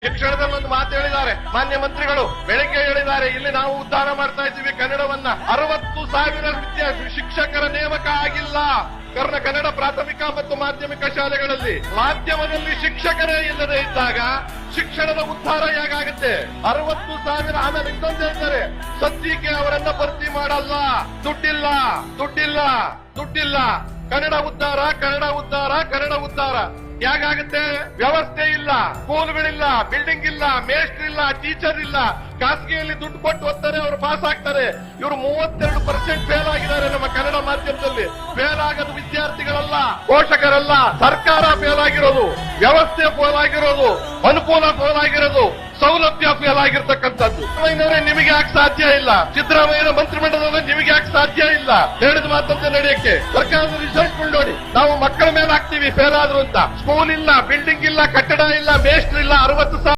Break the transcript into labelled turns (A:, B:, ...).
A: ಶಿಕ್ಷಣದಲ್ಲಿ ಒಂದು ಮಾತು ಹೇಳಿದ್ದಾರೆ ಮಾನ್ಯ ಮಂತ್ರಿಗಳು, ಬೆಳಗ್ಗೆ ಹೇಳಿದ್ದಾರೆ, ಇಲ್ಲಿ ನಾವು ಉದ್ಧಾರ ಮಾಡ್ತಾ ಇದ್ದೀವಿ ಕನ್ನಡವನ್ನ. 60,000 ಶಿಕ್ಷಕರ ನೇಮಕ ಆಗಿಲ್ಲ ಕನ್ನಡ ಪ್ರಾಥಮಿಕ ಮತ್ತು ಮಾಧ್ಯಮಿಕ ಶಾಲೆಗಳಲ್ಲಿ. ಮಾಧ್ಯಮದಲ್ಲಿ ಶಿಕ್ಷಕರೇ ಇಲ್ಲದೆ ಇದ್ದಾಗ ಶಿಕ್ಷಣದ ಉದ್ಧಾರ ಹೇಗಾಗುತ್ತೆ? 60,000. ಆಮೇಲೆ ಇನ್ನೊಂದು ಹೇಳ್ತಾರೆ, ಸದ್ಯಕ್ಕೆ ಅವರನ್ನ ಭರ್ತಿ ಮಾಡಲ್ಲ, ದುಡ್ಡಿಲ್ಲ. ಕನ್ನಡ ಉದ್ಧಾರ ಹೇಗಾಗುತ್ತೆ? ವ್ಯವಸ್ಥೆ ಇಲ್ಲ, ಸ್ಕೂಲ್ಗಳಿಲ್ಲ, ಬಿಲ್ಡಿಂಗ್ ಇಲ್ಲ, ಮೇಸ್ಟ್ರ್ ಇಲ್ಲ, ಟೀಚರ್ ಇಲ್ಲ. ಖಾಸಗಿಯಲ್ಲಿ ದುಡ್ಡು ಕೊಟ್ಟು ಓದ್ತಾರೆ, ಅವರು ಪಾಸ್ ಆಗ್ತಾರೆ. ಇವರು 32% ಫೇಲ್ ಆಗಿದ್ದಾರೆ ನಮ್ಮ ಕನ್ನಡ ಮಾಧ್ಯಮದಲ್ಲಿ. ಫೇಲ್ ಆಗೋದು ವಿದ್ಯಾರ್ಥಿಗಳಲ್ಲ, ಪೋಷಕರಲ್ಲ, ಸರ್ಕಾರ ಫೇಲ್ ಆಗಿರೋದು, ವ್ಯವಸ್ಥೆ ಫೇಲ್ ಆಗಿರೋದು, ಅನುಕೂಲ ಫೇಲ್ ಆಗಿರೋದು, ಸೌಲಭ್ಯ ಫೇಲ್ ಆಗಿರ್ತಕ್ಕಂಥದ್ದು. ನಿಮಗೆ ಯಾಕೆ ಸಾಧ್ಯ ಇಲ್ಲ? ಸಿದ್ದರಾಮಯ್ಯ ಮಂತ್ರಿಮಂಡಲದಲ್ಲಿ ನಿಮಗೆ ಯಾಕೆ ಸಾಧ್ಯ ಇಲ್ಲ? ಹೇಳಿದ ಮಾತಂತೆ ನಡೆಯಕ್ಕೆ ಸರ್ಕಾರದ ರಿಸಲ್ಟ್ ನೋಡಿ. ನಾವು ಮಕ್ಕಳ ಮೇಲೆ ಹಾಕ್ತೀವಿ ಫೇಲ್ ಆದ್ರು ಅಂತ. ಸ್ಕೂಲ್ ಇಲ್ಲ, ಬಿಲ್ಡಿಂಗ್ ಇಲ್ಲ, ಕಟ್ಟಡ ಇಲ್ಲ, ಮೇಸ್ಟ್ರ್ ಇಲ್ಲ, 60,000